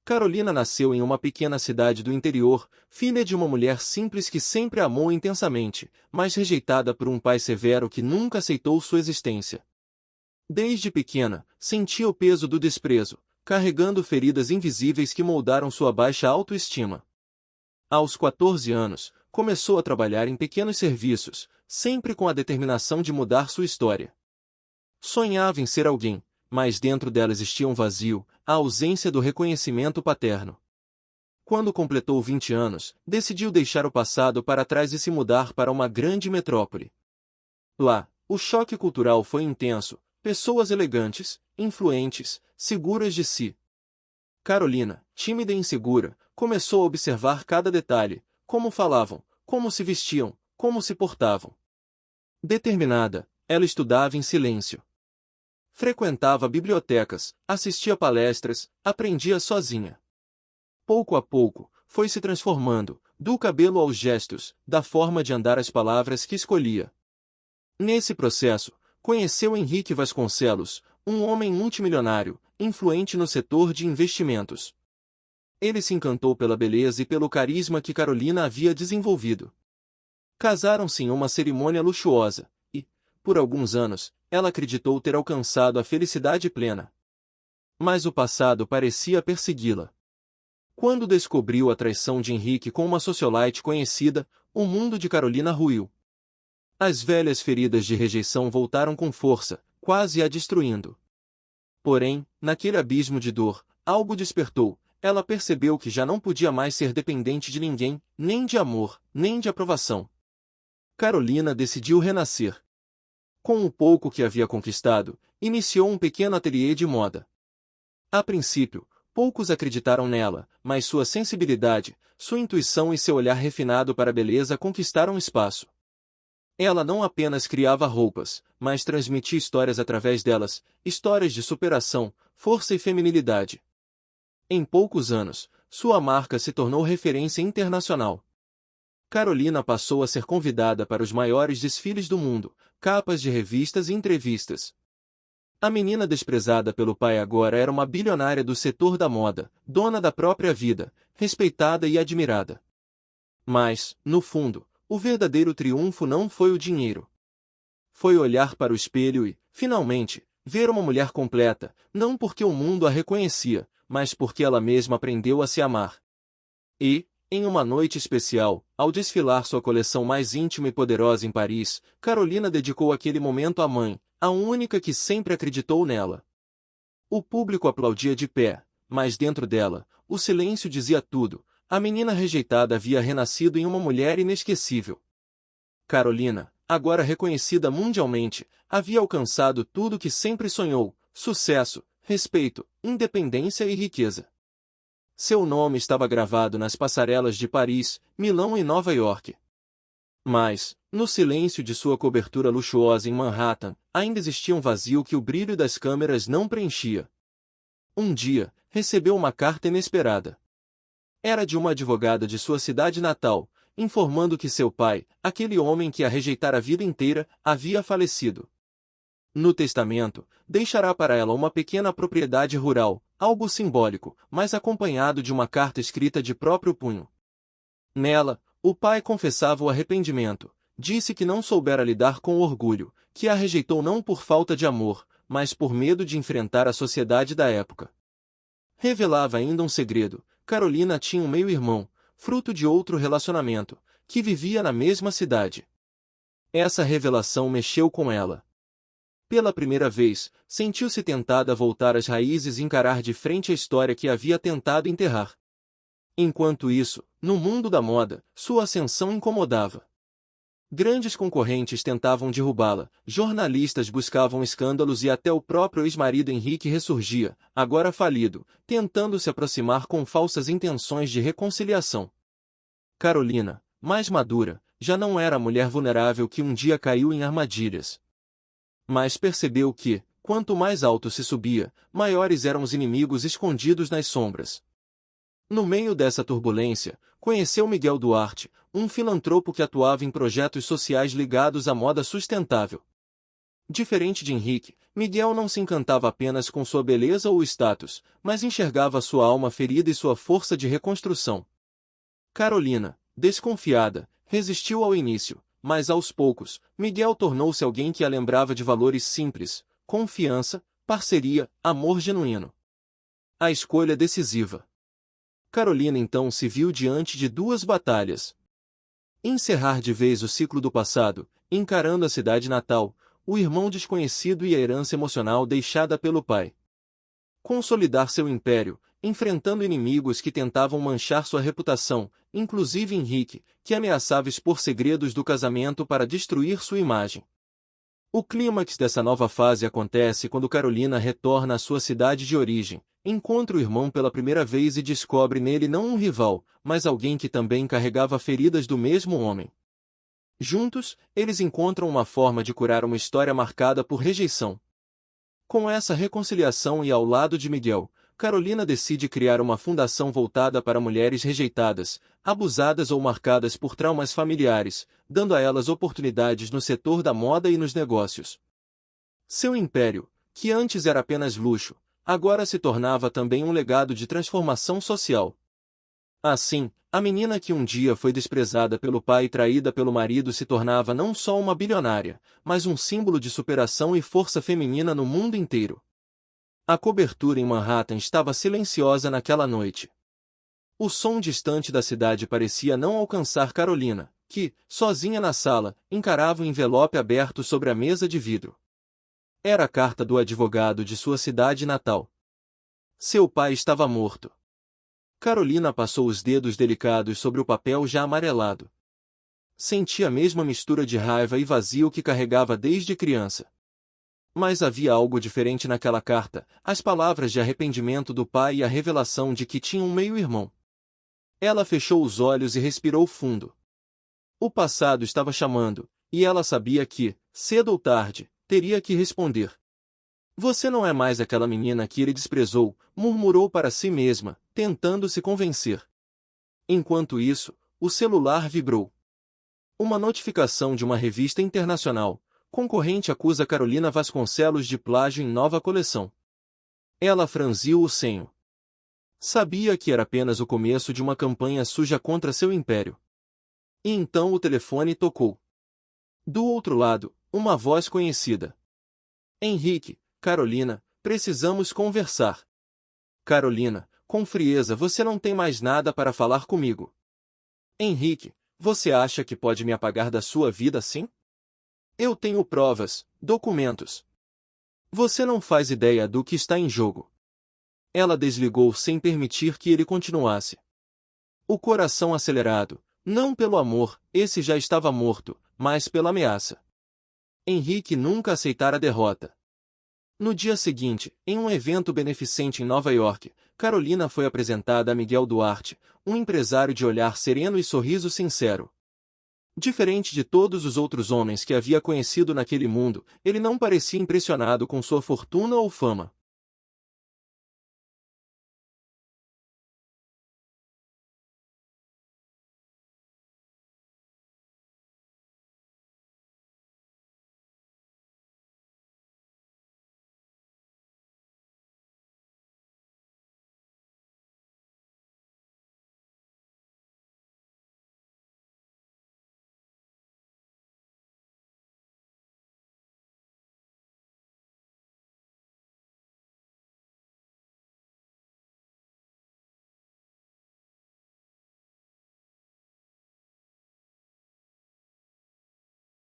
Carolina nasceu em uma pequena cidade do interior, filha de uma mulher simples que sempre a amou intensamente, mas rejeitada por um pai severo que nunca aceitou sua existência. Desde pequena, sentia o peso do desprezo, carregando feridas invisíveis que moldaram sua baixa autoestima. Aos 14 anos, começou a trabalhar em pequenos serviços, sempre com a determinação de mudar sua história. Sonhava em ser alguém, mas dentro dela existia um vazio, a ausência do reconhecimento paterno. Quando completou 20 anos, decidiu deixar o passado para trás e se mudar para uma grande metrópole. Lá, o choque cultural foi intenso, pessoas elegantes, influentes, seguras de si. Carolina, tímida e insegura, começou a observar cada detalhe, como falavam, como se vestiam, como se portavam. Determinada, ela estudava em silêncio. Frequentava bibliotecas, assistia palestras, aprendia sozinha. Pouco a pouco, foi se transformando, do cabelo aos gestos, da forma de andar às palavras que escolhia. Nesse processo, conheceu Henrique Vasconcelos, um homem multimilionário, influente no setor de investimentos. Ele se encantou pela beleza e pelo carisma que Carolina havia desenvolvido. Casaram-se em uma cerimônia luxuosa, e, por alguns anos, ela acreditou ter alcançado a felicidade plena. Mas o passado parecia persegui-la. Quando descobriu a traição de Henrique com uma socialite conhecida, o mundo de Carolina ruiu. As velhas feridas de rejeição voltaram com força, quase a destruindo. Porém, naquele abismo de dor, algo despertou. Ela percebeu que já não podia mais ser dependente de ninguém, nem de amor, nem de aprovação. Carolina decidiu renascer. Com o pouco que havia conquistado, iniciou um pequeno ateliê de moda. A princípio, poucos acreditaram nela, mas sua sensibilidade, sua intuição e seu olhar refinado para a beleza conquistaram espaço. Ela não apenas criava roupas, mas transmitia histórias através delas, histórias de superação, força e feminilidade. Em poucos anos, sua marca se tornou referência internacional. Carolina passou a ser convidada para os maiores desfiles do mundo, capas de revistas e entrevistas. A menina desprezada pelo pai agora era uma bilionária do setor da moda, dona da própria vida, respeitada e admirada. Mas, no fundo, o verdadeiro triunfo não foi o dinheiro. Foi olhar para o espelho e, finalmente, ver uma mulher completa, não porque o mundo a reconhecia, mas porque ela mesma aprendeu a se amar. E, em uma noite especial, ao desfilar sua coleção mais íntima e poderosa em Paris, Carolina dedicou aquele momento à mãe, a única que sempre acreditou nela. O público aplaudia de pé, mas dentro dela, o silêncio dizia tudo. A menina rejeitada havia renascido em uma mulher inesquecível. Carolina, agora reconhecida mundialmente, havia alcançado tudo que sempre sonhou: sucesso, respeito, independência e riqueza. Seu nome estava gravado nas passarelas de Paris, Milão e Nova York. Mas, no silêncio de sua cobertura luxuosa em Manhattan, ainda existia um vazio que o brilho das câmeras não preenchia. Um dia, recebeu uma carta inesperada. Era de uma advogada de sua cidade natal, informando que seu pai, aquele homem que a rejeitara a vida inteira, havia falecido. No testamento, deixará para ela uma pequena propriedade rural, algo simbólico, mas acompanhado de uma carta escrita de próprio punho. Nela, o pai confessava o arrependimento, disse que não soubera lidar com o orgulho, que a rejeitou não por falta de amor, mas por medo de enfrentar a sociedade da época. Revelava ainda um segredo: Carolina tinha um meio-irmão, fruto de outro relacionamento, que vivia na mesma cidade. Essa revelação mexeu com ela. Pela primeira vez, sentiu-se tentada a voltar às raízes e encarar de frente a história que havia tentado enterrar. Enquanto isso, no mundo da moda, sua ascensão incomodava. Grandes concorrentes tentavam derrubá-la, jornalistas buscavam escândalos e até o próprio ex-marido Henrique ressurgia, agora falido, tentando se aproximar com falsas intenções de reconciliação. Carolina, mais madura, já não era a mulher vulnerável que um dia caiu em armadilhas. Mas percebeu que, quanto mais alto se subia, maiores eram os inimigos escondidos nas sombras. No meio dessa turbulência, conheceu Miguel Duarte, um filantropo que atuava em projetos sociais ligados à moda sustentável. Diferente de Henrique, Miguel não se encantava apenas com sua beleza ou status, mas enxergava sua alma ferida e sua força de reconstrução. Carolina, desconfiada, resistiu ao início, mas aos poucos, Miguel tornou-se alguém que a lembrava de valores simples, confiança, parceria, amor genuíno. A escolha decisiva. Carolina então se viu diante de duas batalhas. Encerrar de vez o ciclo do passado, encarando a cidade natal, o irmão desconhecido e a herança emocional deixada pelo pai. Consolidar seu império, enfrentando inimigos que tentavam manchar sua reputação, inclusive Henrique, que ameaçava expor segredos do casamento para destruir sua imagem. O clímax dessa nova fase acontece quando Carolina retorna à sua cidade de origem, encontra o irmão pela primeira vez e descobre nele não um rival, mas alguém que também carregava feridas do mesmo homem. Juntos, eles encontram uma forma de curar uma história marcada por rejeição. Com essa reconciliação e ao lado de Miguel, Carolina decide criar uma fundação voltada para mulheres rejeitadas, abusadas ou marcadas por traumas familiares, dando a elas oportunidades no setor da moda e nos negócios. Seu império, que antes era apenas luxo, agora se tornava também um legado de transformação social. Assim, a menina que um dia foi desprezada pelo pai e traída pelo marido se tornava não só uma bilionária, mas um símbolo de superação e força feminina no mundo inteiro. A cobertura em Manhattan estava silenciosa naquela noite. O som distante da cidade parecia não alcançar Carolina, que, sozinha na sala, encarava o envelope aberto sobre a mesa de vidro. Era a carta do advogado de sua cidade natal. Seu pai estava morto. Carolina passou os dedos delicados sobre o papel já amarelado. Sentia a mesma mistura de raiva e vazio que carregava desde criança. Mas havia algo diferente naquela carta, as palavras de arrependimento do pai e a revelação de que tinha um meio-irmão. Ela fechou os olhos e respirou fundo. O passado estava chamando, e ela sabia que, cedo ou tarde, teria que responder. Você não é mais aquela menina que ele desprezou, murmurou para si mesma, tentando se convencer. Enquanto isso, o celular vibrou. Uma notificação de uma revista internacional. Concorrente acusa Carolina Vasconcelos de plágio em nova coleção. Ela franziu o senho. Sabia que era apenas o começo de uma campanha suja contra seu império. E então o telefone tocou. Do outro lado, uma voz conhecida. Henrique, Carolina, precisamos conversar. Carolina, com frieza, você não tem mais nada para falar comigo. Henrique, você acha que pode me apagar da sua vida assim? Eu tenho provas, documentos. Você não faz ideia do que está em jogo. Ela desligou sem permitir que ele continuasse. O coração acelerado, não pelo amor, esse já estava morto, mas pela ameaça. Henrique nunca aceitara a derrota. No dia seguinte, em um evento beneficente em Nova York, Carolina foi apresentada a Miguel Duarte, um empresário de olhar sereno e sorriso sincero. Diferente de todos os outros homens que havia conhecido naquele mundo, ele não parecia impressionado com sua fortuna ou fama.